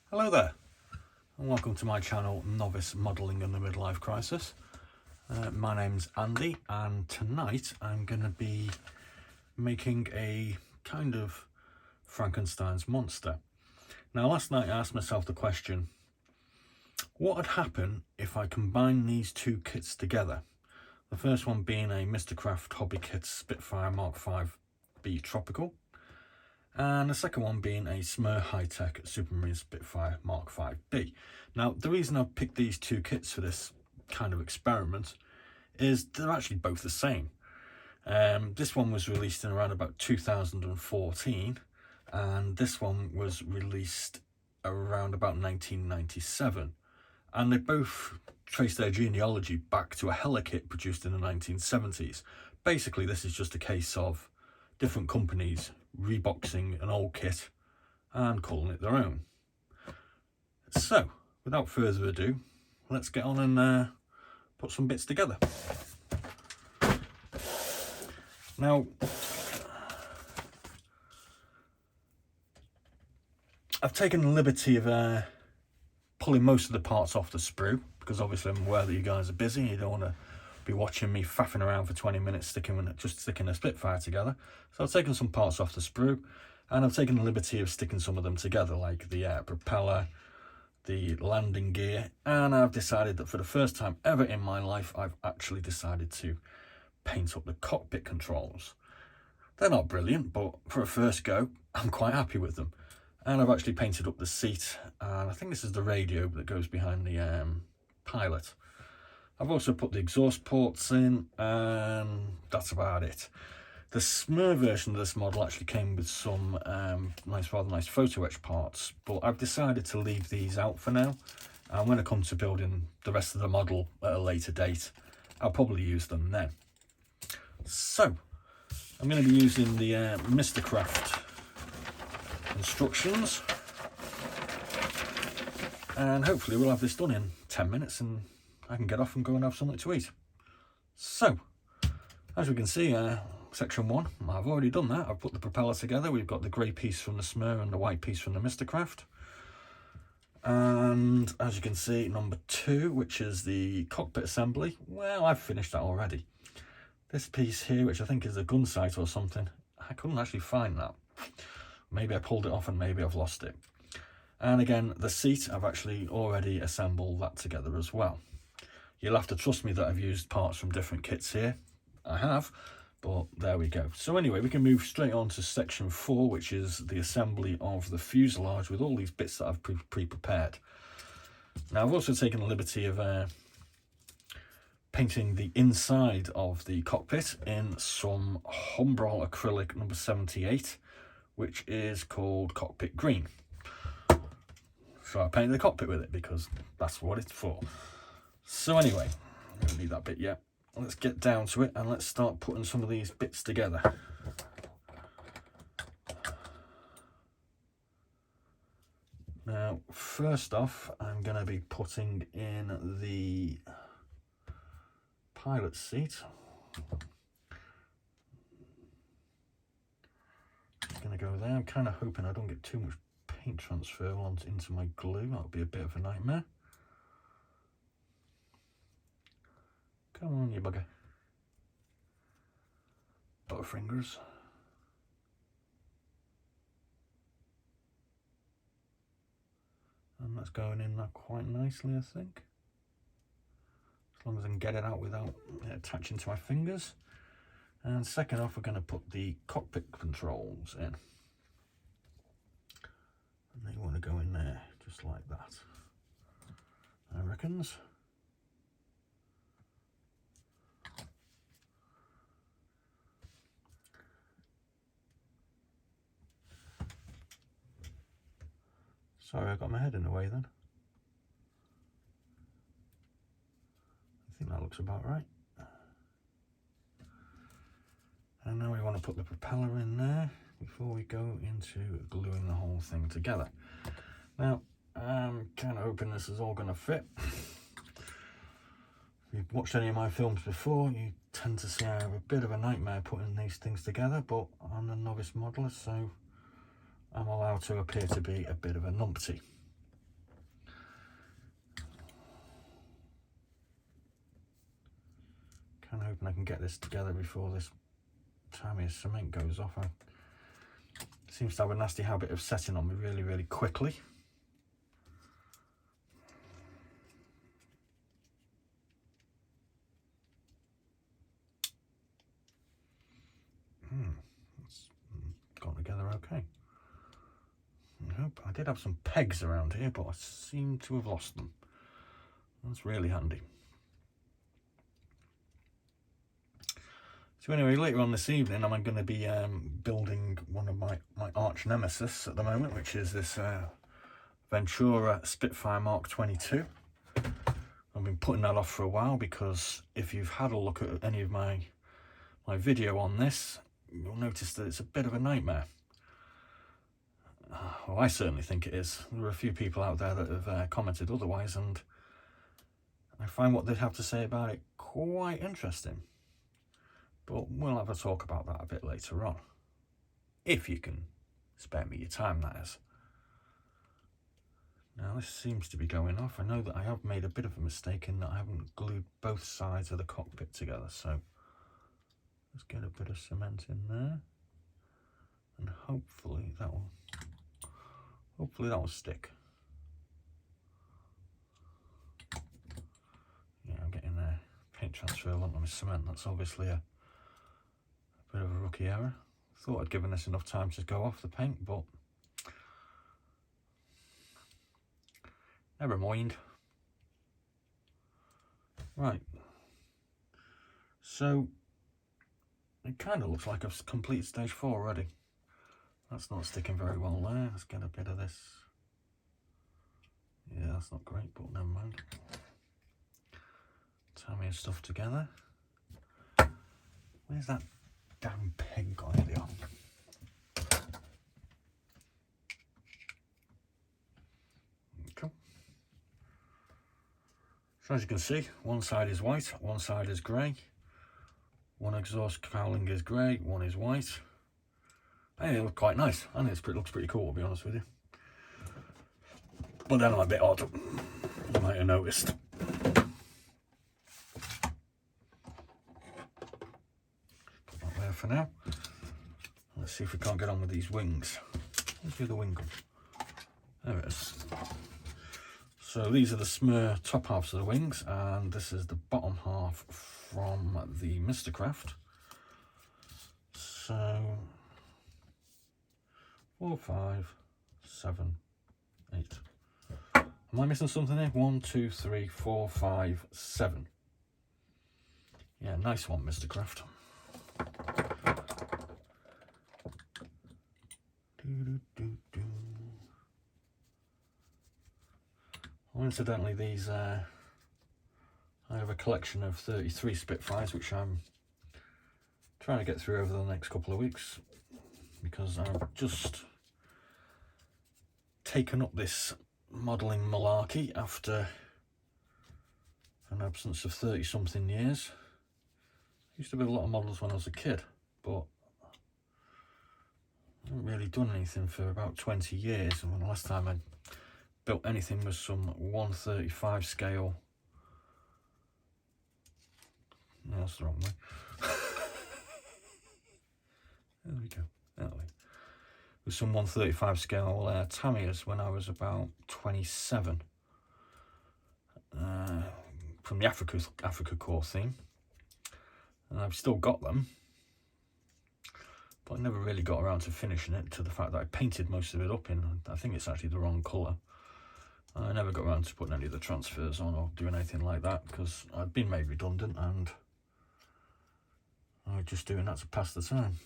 Hello there, and welcome to my channel, Novice Modelling in the Midlife Crisis. My name's Andy, and tonight I'm going to be making a kind of Frankenstein's monster. Now, last night I asked myself the question, what would happen if I combine these two kits together? The first one being a MISTERCRAFT hobby kit Spitfire Mk.VB Tropical, and the second one being a SMER high-tech Supermarine Spitfire Mk.VB. Now, the reason I've picked these two kits for this kind of experiment is they're actually both the same. This one was released in around about 2014, and this one was released around about 1997. And they both trace their genealogy back to a helikit produced in the 1970s. Basically, this is just a case of different companies reboxing an old kit and calling it their own. So, without further ado, let's get on and put some bits together. Now, I've taken the liberty of pulling most of the parts off the sprue, because obviously I'm aware that you guys are busy and you don't want to be watching me faffing around for 20 minutes just sticking a Spitfire together. So I've taken some parts off the sprue, and I've taken the liberty of sticking some of them together, like the propeller, the landing gear, and I've decided that for the first time ever in my life, I've actually decided to paint up the cockpit controls. They're not brilliant, but for a first go, I'm quite happy with them. And I've actually painted up the seat, and I think this is the radio that goes behind the pilot. I've also put the exhaust ports in, and that's about it. The SMER version of this model actually came with some rather nice photo etch parts, but I've decided to leave these out for now. And when I come to building the rest of the model at a later date, I'll probably use them then. So, I'm going to be using the MISTERCRAFT instructions, and hopefully we'll have this done in 10 minutes and I can get off and go and have something to eat. So, as we can see, section 1, I've already done that. I've put the propeller together. We've got the grey piece from the SMER and the white piece from the MISTERCRAFT. And as you can see, number 2, which is the cockpit assembly, well, I've finished that already. This piece here, which I think is a gun sight or something, I couldn't actually find that. Maybe I pulled it off and maybe I've lost it. And again, the seat, I've actually already assembled that together as well. You'll have to trust me that I've used parts from different kits here. I have, but there we go. So anyway, we can move straight on to section 4, which is the assembly of the fuselage with all these bits that I've pre-prepared. Now, I've also taken the liberty of painting the inside of the cockpit in some Humbrol acrylic number 78, which is called Cockpit Green. So I painted the cockpit with it because that's what it's for. So anyway, I don't need that bit yet. Let's get down to it and let's start putting some of these bits together. Now, first off, I'm going to be putting in the pilot seat. It's going to go there. I'm kind of hoping I don't get too much paint transfer into my glue. That'll be a bit of a nightmare. Come on, you bugger. Butterfingers. And that's going in there quite nicely, I think. As long as I can get it out without it attaching to my fingers. And second off, we're going to put the cockpit controls in. And they want to go in there, just like that, I reckons. Sorry, I got my head in the way then. I think that looks about right. And now we want to put the propeller in there before we go into gluing the whole thing together. Now, I'm kind of hoping this is all going to fit. If you've watched any of my films before, you tend to see I have a bit of a nightmare putting these things together, but I'm a novice modeler, so I'm allowed to appear to be a bit of a numpty. kind of hoping I can get this together before this Tamiya cement goes off. It seems to have a nasty habit of setting on me really, really quickly. It's gone together okay. I hope. I did have some pegs around here, but I seem to have lost them. That's really handy. So anyway, later on this evening, I'm going to be building one of my arch nemesis at the moment, which is this Ventura Spitfire Mark 22. I've been putting that off for a while because if you've had a look at any of my video on this, you'll notice that it's a bit of a nightmare. Well, I certainly think it is. There are a few people out there that have commented otherwise, and I find what they have to say about it quite interesting. But we'll have a talk about that a bit later on. If you can spare me your time, that is. Now this seems to be going off. I know that I have made a bit of a mistake in that I haven't glued both sides of the cockpit together, so let's get a bit of cement in there, and hopefully that will stick. Yeah, I'm getting paint transfer onto my cement. That's obviously a bit of a rookie error. Thought I'd given this enough time to go off the paint, but never mind. Right, so it kind of looks like I've completed stage 4 already. That's not sticking very well there. Let's get a bit of this. Yeah, that's not great, but never mind. Tamiya stuff together. Where's that damn peg gone? Here they are. Okay. So as you can see, one side is white, one side is grey. One exhaust cowling is grey, one is white. I think it looks quite nice. I think it looks pretty cool, to be honest with you. But then I'm a bit odd. You might have noticed. Put that there for now. Let's see if we can't get on with these wings. Let's do the wing gun. There it is. So these are the SMER top halves of the wings, and this is the bottom half from the MISTERCRAFT. So 4, 5, 7, 8. Am I missing something here? 1, 2, 3, 4, 5, 7. Yeah, nice one, MISTERCRAFT. Well, incidentally, these I have a collection of 33 Spitfires, which I'm trying to get through over the next couple of weeks, because I've just taken up this modelling malarkey after an absence of 30-something years. I used to build a lot of models when I was a kid, but I haven't really done anything for about 20 years, and the last time I built anything was some 1/35 scale. No, that's the wrong way. There we go. That way. With some 1/35 scale Tamiyas when I was about 27, from the Africa Corps theme, and I've still got them, but I never really got around to finishing it, to the fact that I painted most of it up in, I think it's actually the wrong colour. I never got around to putting any of the transfers on or doing anything like that, because I'd been made redundant and I was just doing that to pass the time.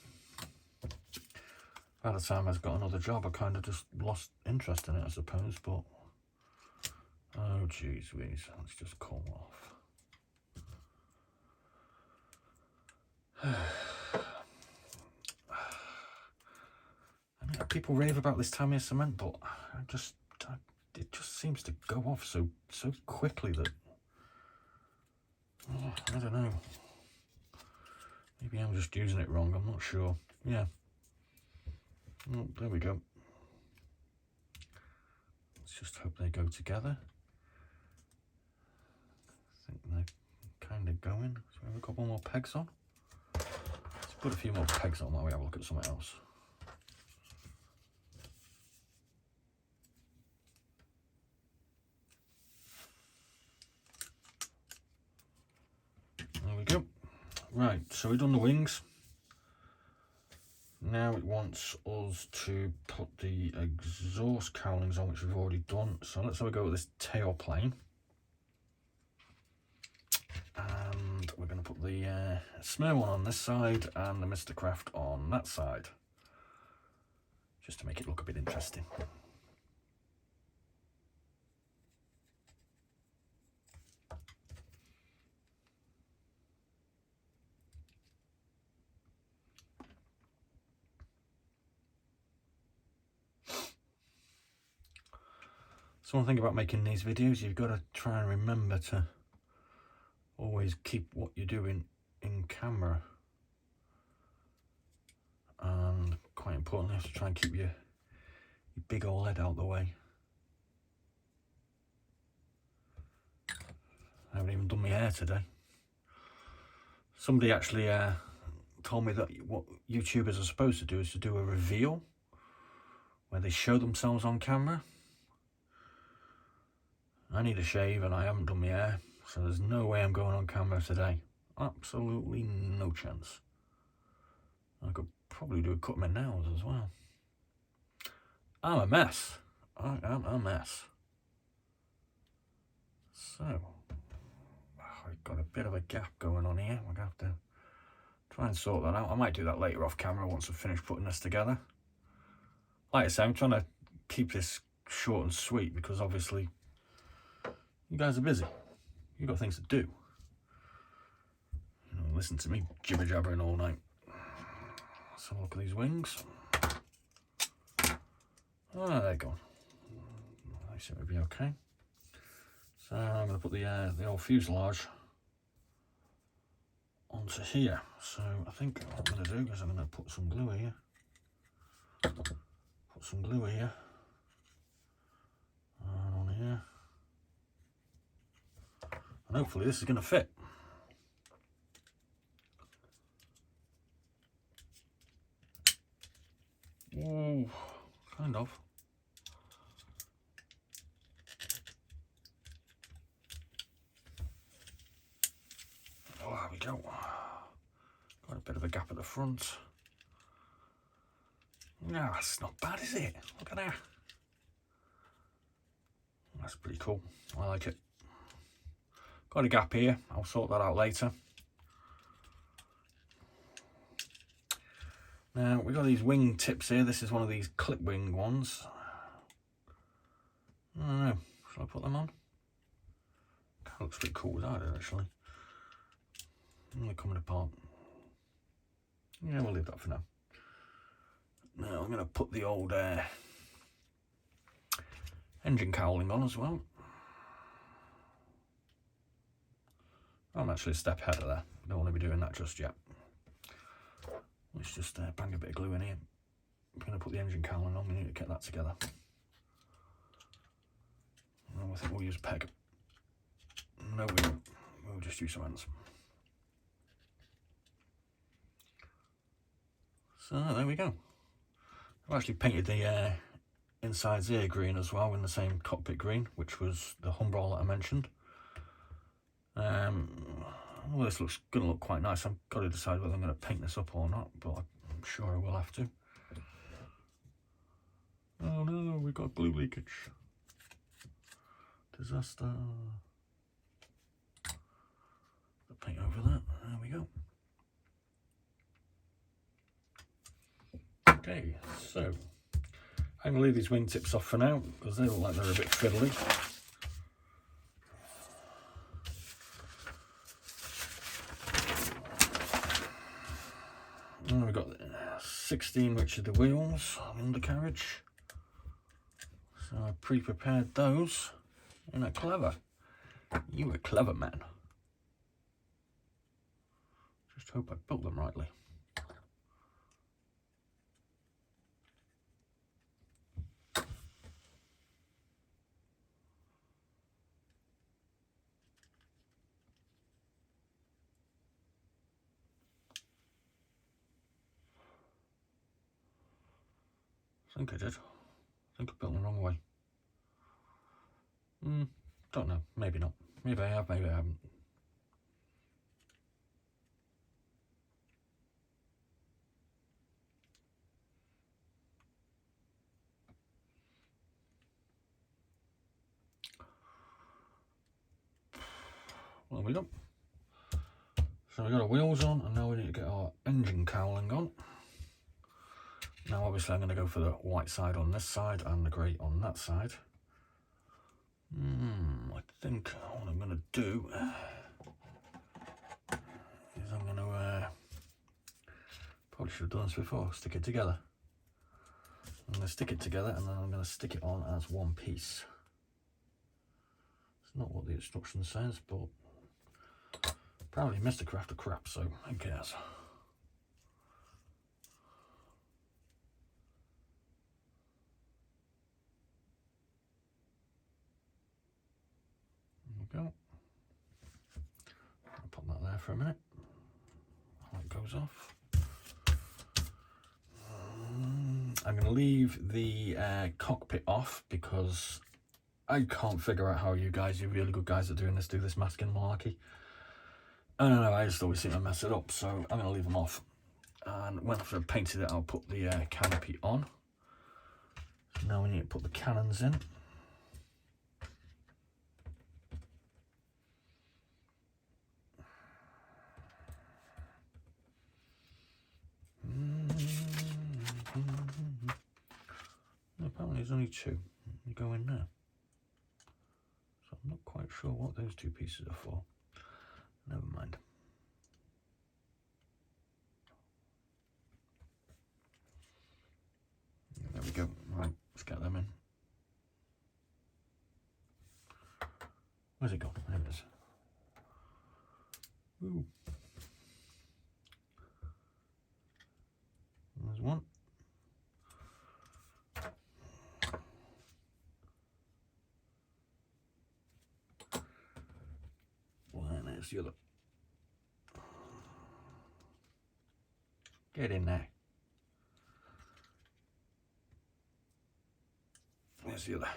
By the time I got another job, I kind of just lost interest in it, I suppose, but oh geez whiz, let's just call off. I mean, people rave about this Tamiya cement, but it just seems to go off so quickly that I don't know. Maybe I'm just using it wrong, I'm not sure. Yeah. Oh, there we go. Let's just hope they go together. I think they kind of going. So we have a couple more pegs on. Let's put a few more pegs on while we have a look at something else. There we go. Right, so we've done the wings. Now it wants us to put the exhaust cowlings on, which we've already done. So let's have a go with this tail plane. And we're going to put the SMER one on this side and the MISTERCRAFT on that side, just to make it look a bit interesting. So one thing about making these videos, you've got to try and remember to always keep what you're doing in camera, and quite importantly, you have to try and keep your big old head out of the way. I haven't even done my hair today. Somebody actually told me that what YouTubers are supposed to do is to do a reveal where they show themselves on camera. I need a shave and I haven't done my hair, so there's no way I'm going on camera today. Absolutely no chance. I could probably do a cut of my nails as well. I'm a mess. I am a mess. So, I've got a bit of a gap going on here. We're going to have to try and sort that out. I might do that later off camera once I've finished putting this together. Like I say, I'm trying to keep this short and sweet because obviously you guys are busy. You've got things to do. You know, listen to me jibber jabbering all night. Let's have a look at these wings. Oh, there you go. I think it'll be okay. So I'm going to put the old fuselage onto here. So I think what I'm going to do is I'm going to put some glue here. Put some glue here. And on here. And hopefully this is going to fit. Oh, kind of. Oh, there we go. Got a bit of a gap at the front. No, that's not bad, is it? Look at that. That's pretty cool. I like it. Got a gap here. I'll sort that out later. Now, we've got these wing tips here. This is one of these clip wing ones. I don't know. Shall I put them on? Kind of looks pretty cool without it, actually. They're coming apart. Yeah, we'll leave that for now. Now, I'm going to put the old engine cowling on as well. I'm actually a step ahead of that. Don't want to be doing that just yet. Let's just bang a bit of glue in here. I'm going to put the engine cowling on. We need to get that together. I think we'll use peg. No, we won't. We'll just use some hands. So there we go. I've actually painted the insides here green as well, in the same cockpit green, which was the Humbrol that I mentioned. Well, this looks going to look quite nice. I've got to decide whether I'm going to paint this up or not, but I'm sure I will have to. Oh no, we've got glue leakage. Disaster. The paint over that. There we go. Okay, so I'm going to leave these wingtips off for now because they look like they're a bit fiddly. And we've got 16, which are the wheels, undercarriage. So I pre-prepared those. Isn't that clever? You a clever man. Just hope I built them rightly. I think I did. I think I built them the wrong way. Don't know. Maybe not. Maybe I have, maybe I haven't. There we go. So we got our wheels on, and now we need to get our engine cowling on. Now obviously I'm going to go for the white side on this side and the grey on that side. I think what I'm going to do is I'm going to, probably should have done this before, stick it together. I'm going to stick it together and then I'm going to stick it on as one piece. It's not what the instruction says, but apparently MISTERCRAFT are crap, so who cares? There we go. I'll pop that there for a minute while it goes off. I'm going to leave the cockpit off because I can't figure out how you really good guys at doing this, do this masking malarkey. I don't know, I just always seem to mess it up, so I'm going to leave them off. And when I've painted it, I'll put the canopy on. So now we need to put the cannons in. Apparently there's only two. You go in there. So I'm not quite sure what those two pieces are for. Never mind. There we go. Right, let's get them in. Where's it gone? There it is. Ooh. There's one. And there's the other. Get in there. There's the other.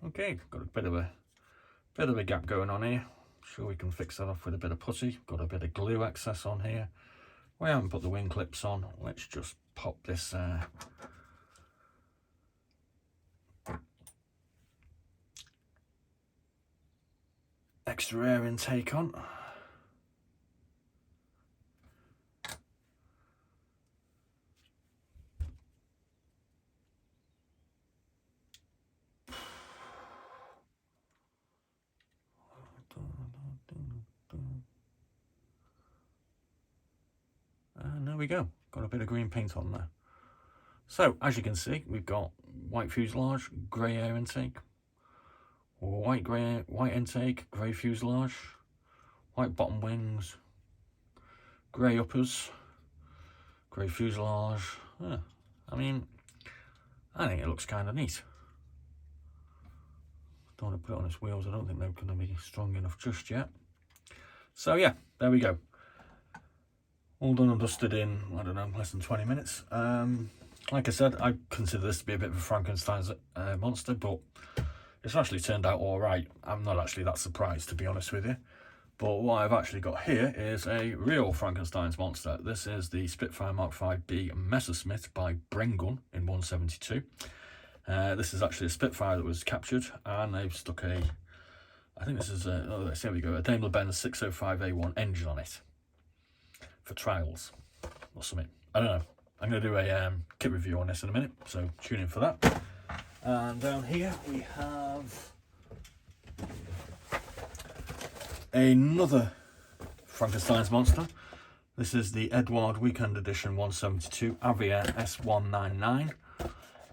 Okay, got a bit of a gap going on here. Sure we can fix that off with a bit of putty. Got a bit of glue excess on here. We haven't put the wing clips on. Let's just pop this extra air intake on. And there we go, got a bit of green paint on there. So as you can see, we've got white fuselage, grey air intake, white intake, grey fuselage, white bottom wings, grey uppers, grey fuselage. I mean, I think it looks kind of neat. Don't want to put it on its wheels. I don't think they're going to be strong enough just yet. So yeah, there we go. All done and dusted in, I don't know, less than 20 minutes. Like I said, I consider this to be a bit of a Frankenstein's monster, but it's actually turned out all right. I'm not actually that surprised, to be honest with you. But what I've actually got here is a real Frankenstein's monster. This is the Spitfire Mk.VB Messerschmitt by Brengun in 172. This is actually a Spitfire that was captured, and they've stuck a, I think this is a, oh, there we go, a Daimler-Benz 605A1 engine on it for trials or something. I don't know. I'm going to do a kit review on this in a minute, so tune in for that. And down here we have another Frankenstein's monster. This is the Edward Weekend Edition 172 Avia S199,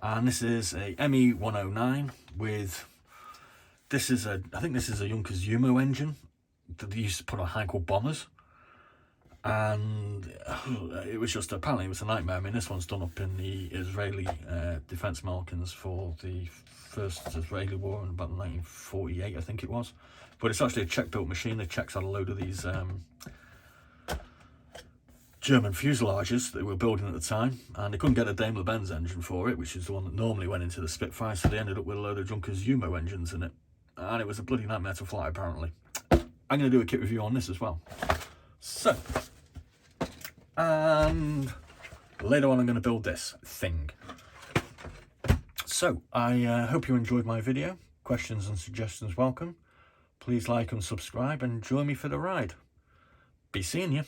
and this is a ME109 with, this is a, I think this is a Junkers Yumo engine that they used to put on Heinkel bombers, and it was just, apparently it was a nightmare. I mean, this one's done up in the Israeli defence markings for the first Israeli war in about 1948, I think it was. But it's actually a Czech built machine. The Czechs had a load of these German fuselages that they were building at the time, and they couldn't get a Daimler-Benz engine for it, which is the one that normally went into the Spitfire, so they ended up with a load of Junkers Umo engines in it, and it was a bloody nightmare to fly apparently. I'm going to do a kit review on this as well. So, and later on I'm going to build this thing. So, I hope you enjoyed my video. Questions and suggestions welcome. Please like and subscribe and join me for the ride. Be seeing you.